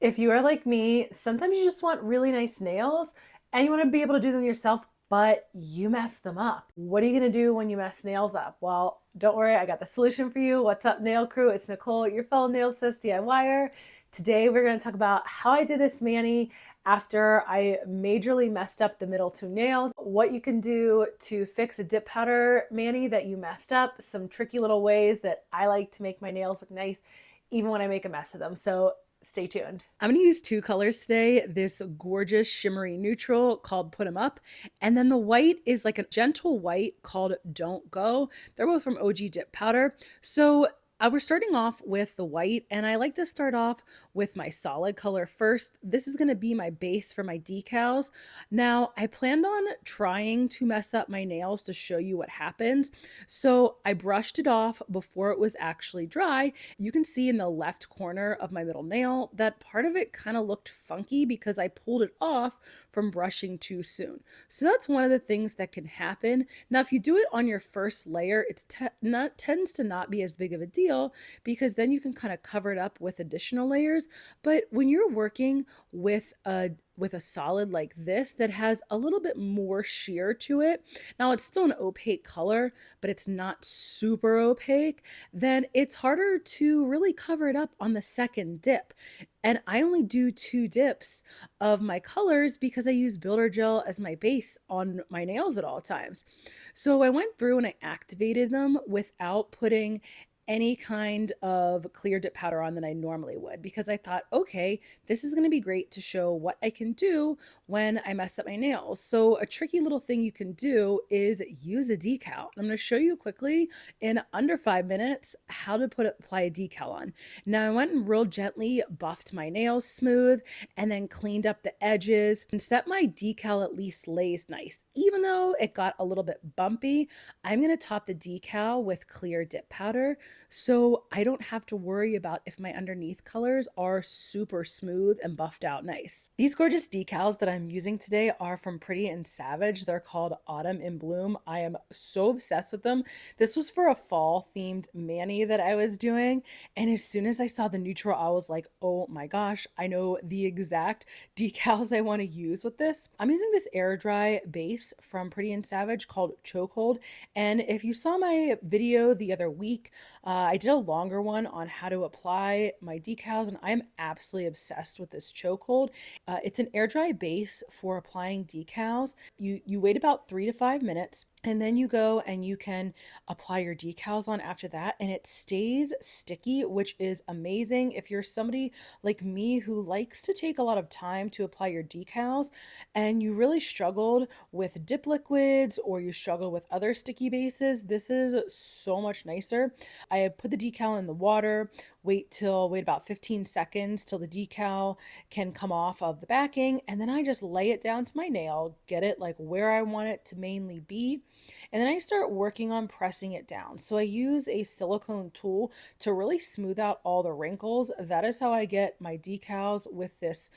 If you are like me, sometimes you just want really nice nails and you want to be able to do them yourself, but you mess them up. What are you going to do when you mess nails up? Well, don't worry, I got the solution for you. What's up, nail crew? It's Nicole, your fellow nail obsessed DIYer. Today, we're going to talk about how I did this mani after I majorly messed up the middle two nails, what you can do to fix a dip powder mani that you messed up, some tricky little ways that I like to make my nails look nice even when I make a mess of them. So stay tuned. I'm going to use two colors today. This gorgeous shimmery neutral called Put 'em Up, and then the white is like a gentle white called Don't Go. They're both from OG Dip Powder. So we're starting off with the white, and I like to start off with my solid color first. This is going to be my base for my decals. Now, I planned on trying to mess up my nails to show you what happens. So I brushed it off before it was actually dry. You can see in the left corner of my middle nail that part of it kind of looked funky because I pulled it off from brushing too soon. So that's one of the things that can happen. Now, if you do it on your first layer, it tends to not be as big of a deal because then you can kind of cover it up with additional layers. But when you're working with a solid like this that has a little bit more sheer to it, now it's still an opaque color, but it's not super opaque, then it's harder to really cover it up on the second dip. And I only do two dips of my colors because I use builder gel as my base on my nails at all times. So I went through and I activated them without putting any kind of clear dip powder on than I normally would because I thought, okay, this is going to be great to show what I can do when I mess up my nails. So a tricky little thing you can do is use a decal. I'm going to show you quickly in under 5 minutes how to apply a decal on. Now I went and real gently buffed my nails smooth and then cleaned up the edges and so that my decal at least lays nice. Even though it got a little bit bumpy, I'm going to top the decal with clear dip powder so I don't have to worry about if my underneath colors are super smooth and buffed out nice. These gorgeous decals that I'm using today are from Pretty and Savage. They're called Autumn in Bloom. I am so obsessed with them. This was for a fall themed mani that I was doing. And as soon as I saw the neutral, I was like, oh my gosh, I know the exact decals I want to use with this. I'm using this air dry base from Pretty and Savage called Chokehold. And if you saw my video the other week, I did a longer one on how to apply my decals, and I'm absolutely obsessed with this chokehold. It's an air dry base for applying decals. You wait about 3 to 5 minutes, and then you go and you can apply your decals on after that, and it stays sticky, which is amazing. If you're somebody like me who likes to take a lot of time to apply your decals, and you really struggled with dip liquids or you struggle with other sticky bases, this is so much nicer. I put the decal in the water, wait about 15 seconds till the decal can come off of the backing, and then I just lay it down to my nail, get it like where I want it to mainly be, and then I start working on pressing it down. So I use a silicone tool to really smooth out all the wrinkles. That is how I get my decals with this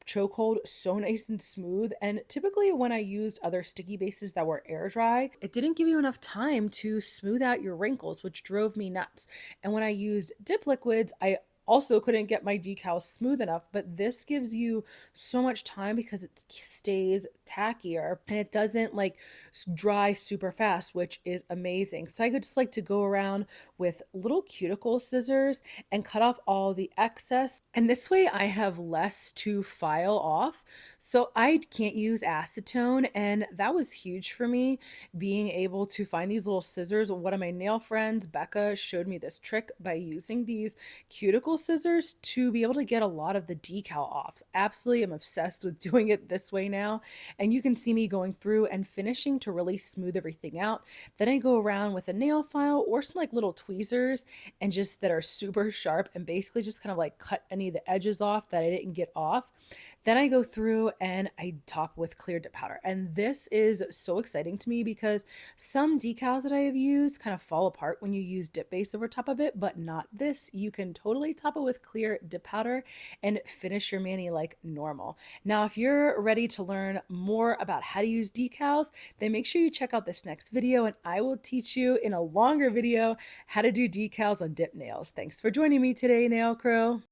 chokehold so nice and smooth. And typically when I used other sticky bases that were air dry, it didn't give you enough time to smooth out your wrinkles, which drove me nuts. And when I used dip liquids, I also couldn't get my decals smooth enough, but this gives you so much time because it stays tackier and it doesn't like dry super fast, which is amazing. So I could just like to go around with little cuticle scissors and cut off all the excess, and this way I have less to file off. So I can't use acetone, and that was huge for me, being able to find these little scissors. One of my nail friends, Becca, showed me this trick by using these cuticle scissors to be able to get a lot of the decal off. Absolutely, I'm obsessed with doing it this way now. And you can see me going through and finishing to really smooth everything out. Then I go around with a nail file or some like little tweezers and just that are super sharp and basically just kind of like cut any of the edges off that I didn't get off. Then I go through and I top with clear dip powder. And this is so exciting to me because some decals that I have used kind of fall apart when you use dip base over top of it, but not this. You can totally top it with clear dip powder and finish your mani like normal. Now, if you're ready to learn more about how to use decals, then make sure you check out this next video and I will teach you in a longer video how to do decals on dip nails. Thanks for joining me today, nail crew.